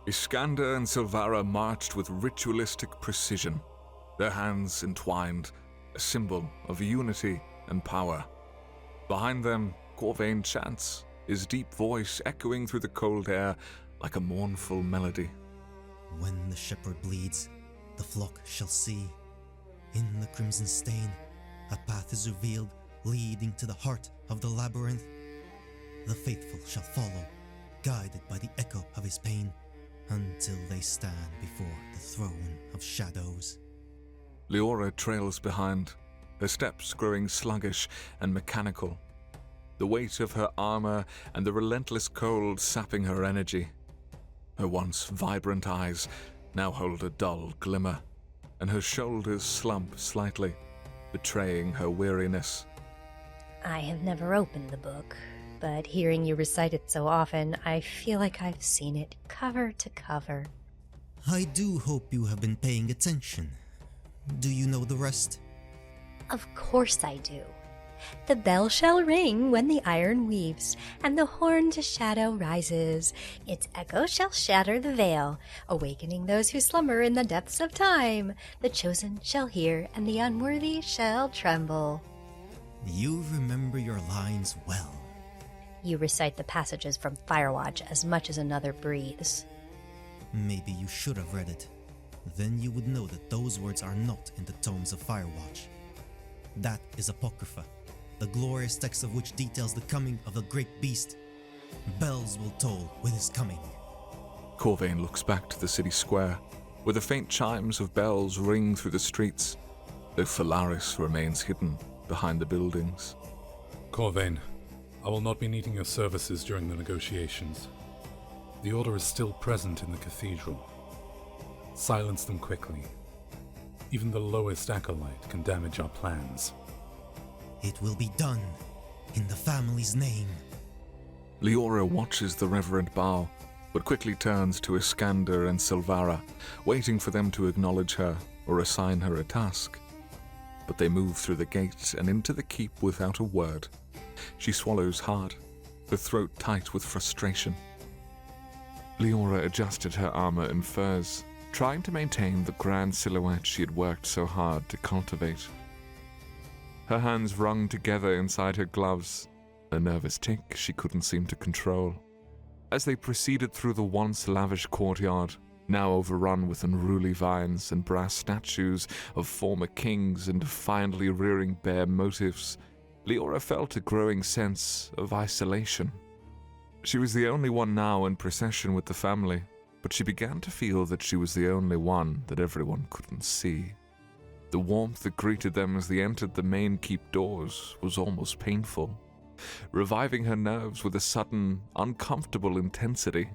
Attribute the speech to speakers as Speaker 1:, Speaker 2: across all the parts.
Speaker 1: Iskander and Silvara marched with ritualistic precision, their hands entwined, a symbol of unity and power. Behind them, Corvain chants, his deep voice echoing through the cold air like a mournful melody.
Speaker 2: When the shepherd bleeds, the flock shall see. In the crimson stain, a path is revealed, leading to the heart of the labyrinth. The faithful shall follow, guided by the echo of his pain, until they stand before the throne of shadows.
Speaker 1: Leora trails behind, her steps growing sluggish and mechanical, the weight of her armor and the relentless cold sapping her energy. Her once vibrant eyes now hold a dull glimmer, and her shoulders slump slightly, betraying her weariness.
Speaker 3: I have never opened the book, but hearing you recite it so often, I feel like I've seen it cover to cover.
Speaker 2: I do hope you have been paying attention. Do you know the rest?
Speaker 3: Of course I do. The bell shall ring when the iron weaves, and the horn to shadow rises. Its echo shall shatter the veil, awakening those who slumber in the depths of time. The chosen shall hear, and the unworthy shall tremble.
Speaker 2: You remember your lines well.
Speaker 3: You recite the passages from Firewatch as much as another breathes.
Speaker 2: Maybe you should have read it. Then you would know that those words are not in the tomes of Firewatch. That is Apocrypha, the glorious text of which details the coming of the great beast. Bells will toll with his coming.
Speaker 1: Corvain looks back to the city square, where the faint chimes of bells ring through the streets, though Phalaris remains hidden behind the buildings.
Speaker 4: Corvain, I will not be needing your services during the negotiations. The Order is still present in the cathedral. Silence them quickly. Even the lowest acolyte can damage our plans.
Speaker 2: It will be done, in the family's name.
Speaker 1: Leora watches the reverent bow, but quickly turns to Iskander and Silvara, waiting for them to acknowledge her or assign her a task. But they move through the gate and into the keep without a word. She swallows hard, her throat tight with frustration. Leora adjusted her armor and furs, trying to maintain the grand silhouette she had worked so hard to cultivate. Her hands wrung together inside her gloves, a nervous tic she couldn't seem to control. As they proceeded through the once lavish courtyard, now overrun with unruly vines and brass statues of former kings and defiantly rearing bare motifs, Leora felt a growing sense of isolation. She was the only one now in procession with the family, but she began to feel that she was the only one that everyone couldn't see. The warmth that greeted them as they entered the main keep doors was almost painful, reviving her nerves with a sudden, uncomfortable intensity.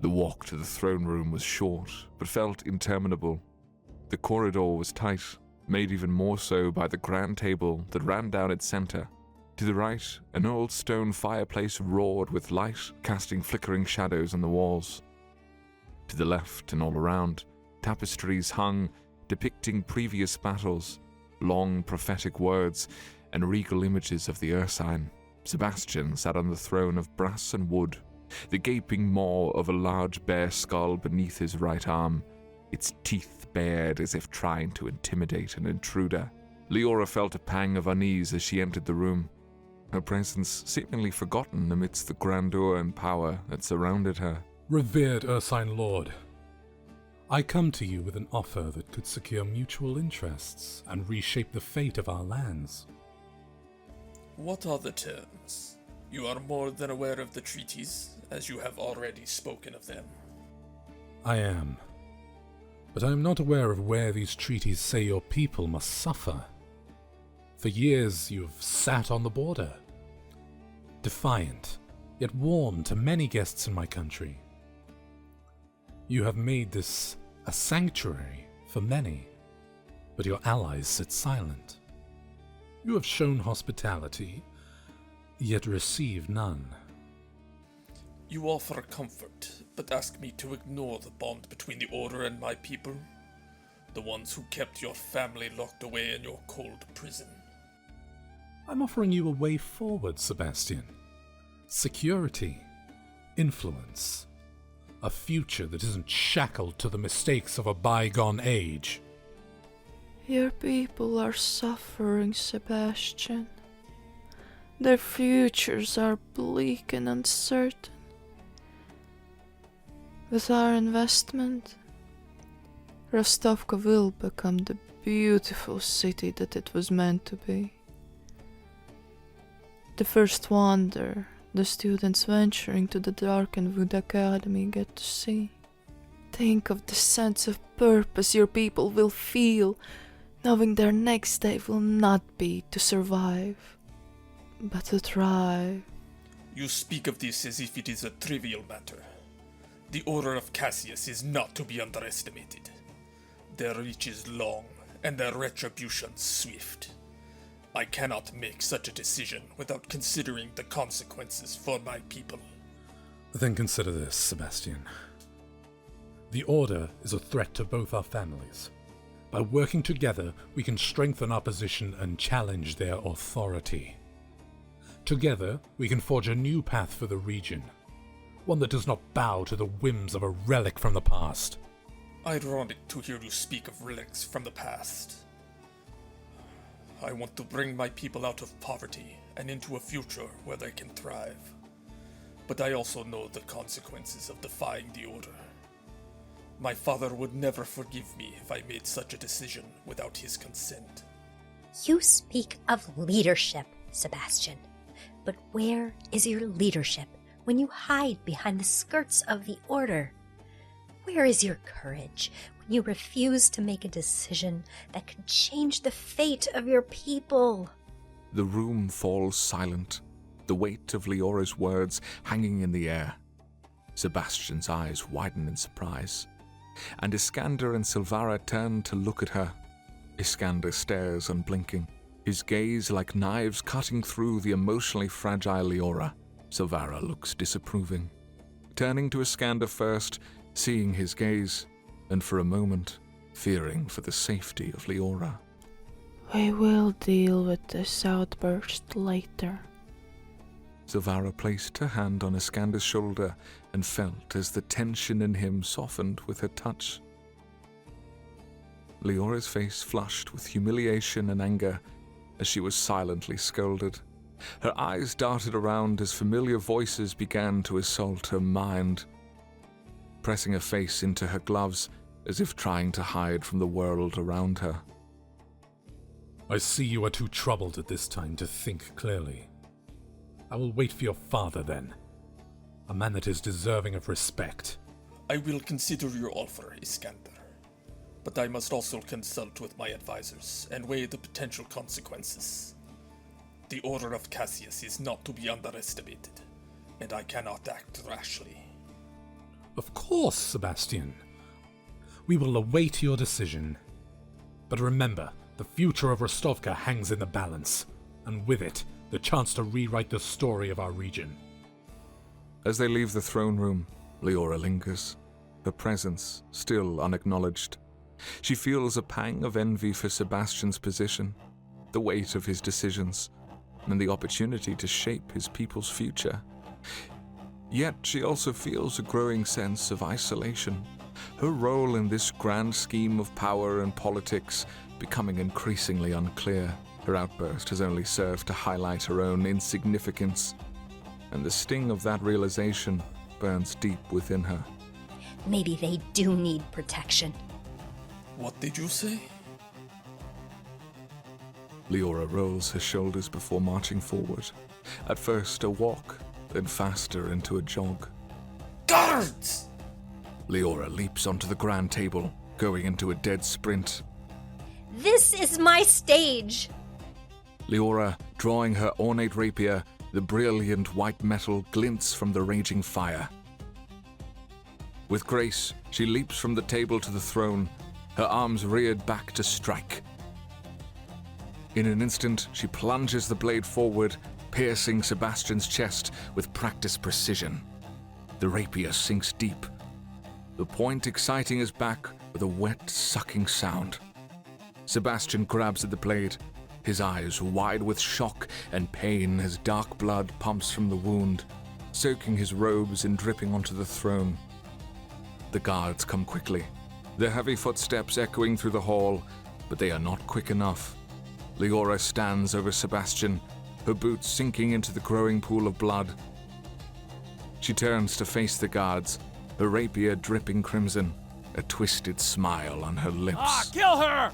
Speaker 1: The walk to the throne room was short, but felt interminable. The corridor was tight, made even more so by the grand table that ran down its center. To the right, an old stone fireplace roared with light, casting flickering shadows on the walls. To the left and all around, tapestries hung, depicting previous battles, long prophetic words, and regal images of the Ursine. Sebastian sat on the throne of brass and wood, the gaping maw of a large bare skull beneath his right arm, its teeth bared as if trying to intimidate an intruder. Leora felt a pang of unease as she entered the room, her presence seemingly forgotten amidst the grandeur and power that surrounded her.
Speaker 4: Revered Ursine Lord, I come to you with an offer that could secure mutual interests and reshape the fate of our lands.
Speaker 5: What are the terms? You are more than aware of the treaties, as you have already spoken of them.
Speaker 4: I am. But I am not aware of where these treaties say your people must suffer. For years you've sat on the border, defiant, yet warm to many guests in my country. You have made this a sanctuary for many, but your allies sit silent. You have shown hospitality, yet receive none.
Speaker 5: You offer comfort, but ask me to ignore the bond between the Order and my people, the ones who kept your family locked away in your cold prison.
Speaker 4: I'm offering you a way forward, Sebastian. Security, influence, A future that isn't shackled to the mistakes of a bygone age.
Speaker 6: Your people are suffering, Sebastian. Their futures are bleak and uncertain. With our investment, Rostovka will become the beautiful city that it was meant to be. The first wonder the students venturing to the Darkenwood Academy get to see. Think of the sense of purpose your people will feel, knowing their next day will not be to survive, but to thrive.
Speaker 5: You speak of this as if it is a trivial matter. The Order of Cassius is not to be underestimated. Their reach is long, and their retribution swift. I cannot make such a decision without considering the consequences for my people.
Speaker 4: Then consider this, Sebastian. The Order is a threat to both our families. By working together, we can strengthen our position and challenge their authority. Together, we can forge a new path for the region, one that does not bow to the whims of a relic from the past.
Speaker 5: Ironic to hear you speak of relics from the past. I want to bring my people out of poverty and into a future where they can thrive. But I also know the consequences of defying the Order. My father would never forgive me if I made such a decision without his consent.
Speaker 3: You speak of leadership, Sebastian. But where is your leadership when you hide behind the skirts of the Order? Where is your courage when you refuse to make a decision that could change the fate of your people?
Speaker 1: The room falls silent, the weight of Leora's words hanging in the air. Sebastian's eyes widen in surprise, and Iskander and Silvara turn to look at her. Iskander stares unblinking, his gaze like knives cutting through the emotionally fragile Leora. Silvara looks disapproving, turning to Iskander first, seeing his gaze, and for a moment, fearing for the safety of Leora.
Speaker 6: We will deal with this outburst later.
Speaker 1: Silvara placed her hand on Iskander's shoulder and felt as the tension in him softened with her touch. Leora's face flushed with humiliation and anger as she was silently scolded. Her eyes darted around as familiar voices began to assault her mind, pressing her face into her gloves as if trying to hide from the world around her.
Speaker 4: I see you are too troubled at this time to think clearly. I will wait for your father then, a man that is deserving of respect.
Speaker 5: I will consider your offer, Iskander. But I must also consult with my advisors and weigh the potential consequences. The Order of Cassius is not to be underestimated, and I cannot act rashly.
Speaker 4: Of course, Sebastian. We will await your decision. But remember, the future of Rostovka hangs in the balance, and with it, the chance to rewrite the story of our region.
Speaker 1: As they leave the throne room, Leora lingers, her presence still unacknowledged. She feels a pang of envy for Sebastian's position, the weight of his decisions, and the opportunity to shape his people's future. Yet she also feels a growing sense of isolation, her role in this grand scheme of power and politics becoming increasingly unclear. Her outburst has only served to highlight her own insignificance, and the sting of that realization burns deep within her.
Speaker 3: Maybe they do need protection.
Speaker 5: What did you say?
Speaker 1: Leora rolls her shoulders before marching forward. At first a walk, then faster into a jog.
Speaker 5: Guards!
Speaker 1: Leora leaps onto the grand table, going into a dead sprint.
Speaker 3: This is my stage!
Speaker 1: Leora, drawing her ornate rapier, the brilliant white metal glints from the raging fire. With grace, she leaps from the table to the throne, her arms reared back to strike. In an instant, she plunges the blade forward, piercing Sebastian's chest with practiced precision. The rapier sinks deep, the point exciting his back with a wet, sucking sound. Sebastian grabs at the blade, his eyes wide with shock and pain as dark blood pumps from the wound, soaking his robes and dripping onto the throne. The guards come quickly, their heavy footsteps echoing through the hall, but they are not quick enough. Leora stands over Sebastian, her boots sinking into the growing pool of blood. She turns to face the guards, her rapier dripping crimson, a twisted smile on her lips.
Speaker 7: Kill her!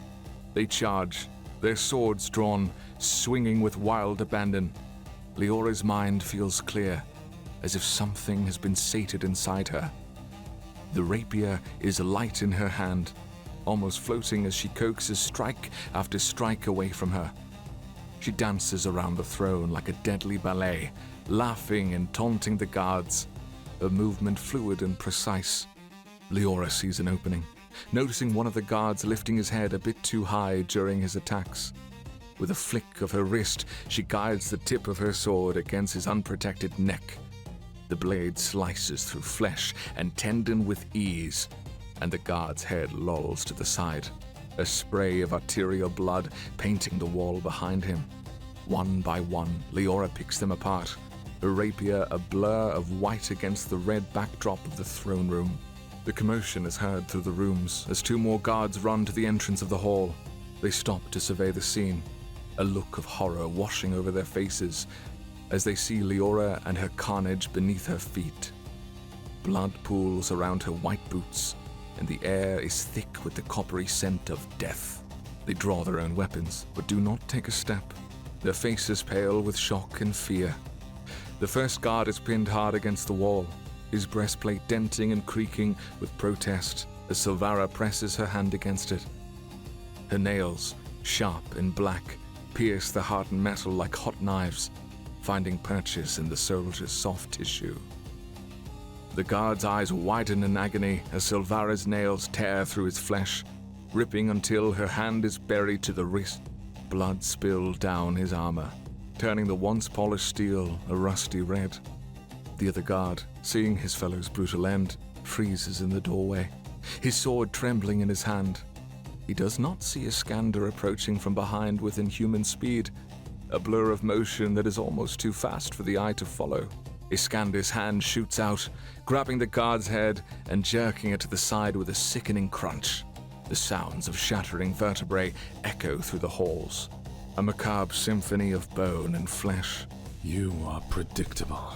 Speaker 1: They charge, their swords drawn, swinging with wild abandon. Leora's mind feels clear, as if something has been sated inside her. The rapier is light in her hand, almost floating as she coaxes strike after strike away from her. She dances around the throne like a deadly ballet, laughing and taunting the guards, her movement fluid and precise. Leora sees an opening, noticing one of the guards lifting his head a bit too high during his attacks. With a flick of her wrist, she guides the tip of her sword against his unprotected neck. The blade slices through flesh and tendon with ease, and the guard's head lolls to the side, a spray of arterial blood painting the wall behind him. One by one, Leora picks them apart, her rapier a blur of white against the red backdrop of the throne room. The commotion is heard through the rooms as two more guards run to the entrance of the hall. They stop to survey the scene, a look of horror washing over their faces as they see Leora and her carnage beneath her feet. Blood pools around her white boots, and the air is thick with the coppery scent of death. They draw their own weapons, but do not take a step, their faces pale with shock and fear. The first guard is pinned hard against the wall, his breastplate denting and creaking with protest as Silvara presses her hand against it. Her nails, sharp and black, pierce the hardened metal like hot knives, finding purchase in the soldier's soft tissue. The guard's eyes widen in agony as Silvara's nails tear through his flesh, ripping until her hand is buried to the wrist. Blood spilled down his armor, turning the once polished steel a rusty red. The other guard, seeing his fellow's brutal end, freezes in the doorway, his sword trembling in his hand. He does not see Iskander approaching from behind with inhuman speed, a blur of motion that is almost too fast for the eye to follow. Iskander's hand shoots out, grabbing the guard's head and jerking it to the side with a sickening crunch. The sounds of shattering vertebrae echo through the halls, a macabre symphony of bone and flesh.
Speaker 4: You are predictable,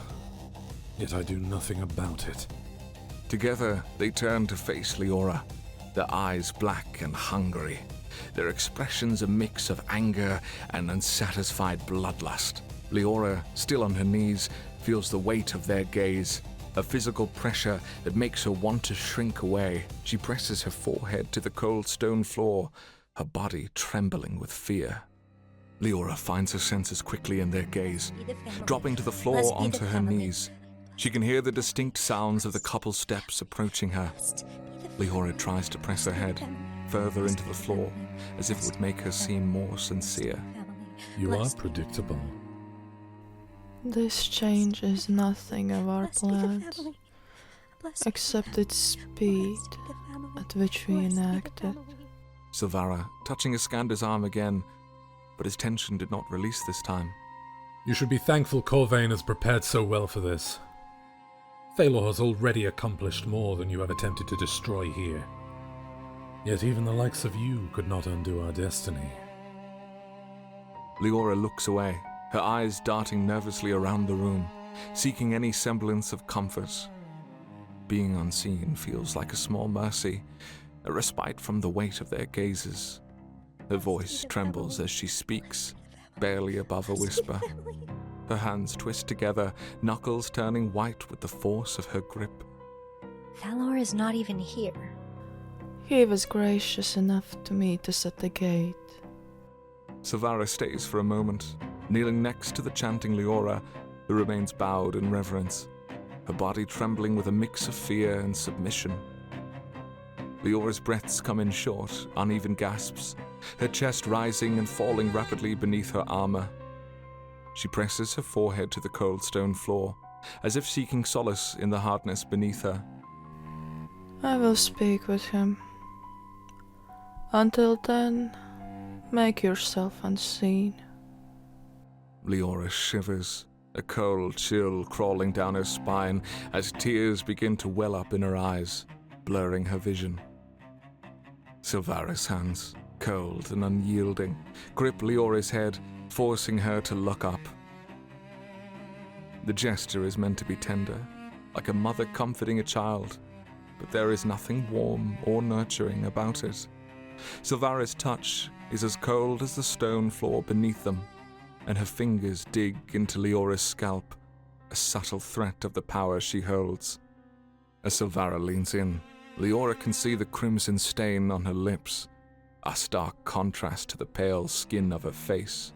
Speaker 4: yet I do nothing about it.
Speaker 1: Together, they turn to face Leora, their eyes black and hungry, their expressions a mix of anger and unsatisfied bloodlust. Leora, still on her knees, feels the weight of their gaze, a physical pressure that makes her want to shrink away. She presses her forehead to the cold stone floor, her body trembling with fear. Leora finds her senses quickly in their gaze, dropping to the floor onto her knees. She can hear the distinct sounds of the couple's steps approaching her. Leora tries to press her head further into the floor, as if it would make her seem more sincere.
Speaker 4: You are predictable.
Speaker 6: This changes nothing of our plans, except its speed at which we enact it.
Speaker 1: Silvara, touching Iskander's arm again, but his tension did not release this time.
Speaker 4: You should be thankful Corvain has prepared so well for this. Thalor has already accomplished more than you have attempted to destroy here. Yet even the likes of you could not undo our destiny.
Speaker 1: Leora looks away, her eyes darting nervously around the room, seeking any semblance of comfort. Being unseen feels like a small mercy, a respite from the weight of their gazes. Her voice trembles as she speaks, barely above a whisper. Her hands twist together, knuckles turning white with the force of her grip.
Speaker 3: Thalor is not even here.
Speaker 6: He was gracious enough to meet us at the gate.
Speaker 1: Silvara stays for a moment, kneeling next to the chanting Leora, who remains bowed in reverence, her body trembling with a mix of fear and submission. Leora's breaths come in short, uneven gasps, her chest rising and falling rapidly beneath her armor. She presses her forehead to the cold stone floor, as if seeking solace in the hardness beneath her.
Speaker 6: I will speak with him. Until then, make yourself unseen.
Speaker 1: Leora shivers, a cold chill crawling down her spine as tears begin to well up in her eyes. blurring her vision. Silvaris' hands, cold and unyielding, grip Leora's head, forcing her to look up. The gesture is meant to be tender, like a mother comforting a child, but there is nothing warm or nurturing about it. Silvaris' touch is as cold as the stone floor beneath them, and her fingers dig into Leora's scalp, a subtle threat of the power she holds. As Silvara leans in, Leora can see the crimson stain on her lips, a stark contrast to the pale skin of her face.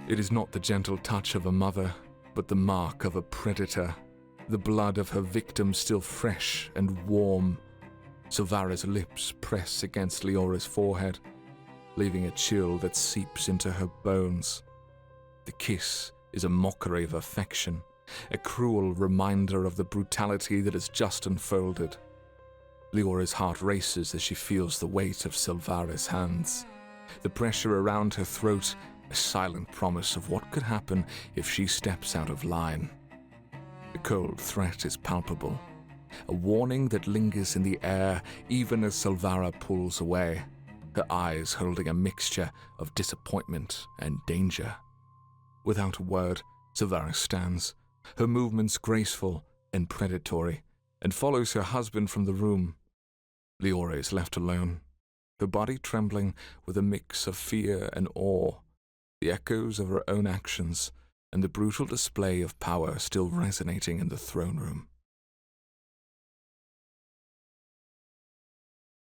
Speaker 1: It is not the gentle touch of a mother, but the mark of a predator, the blood of her victim still fresh and warm. Silvara's lips press against Leora's forehead, leaving a chill that seeps into her bones. The kiss is a mockery of affection, a cruel reminder of the brutality that has just unfolded. Leora's heart races as she feels the weight of Silvara's hands. The pressure around her throat, a silent promise of what could happen if she steps out of line. The cold threat is palpable, a warning that lingers in the air even as Silvara pulls away, her eyes holding a mixture of disappointment and danger. Without a word, Silvara stands, her movements graceful and predatory, and follows her husband from the room. Leora is left alone, her body trembling with a mix of fear and awe, the echoes of her own actions and the brutal display of power still resonating in the throne room.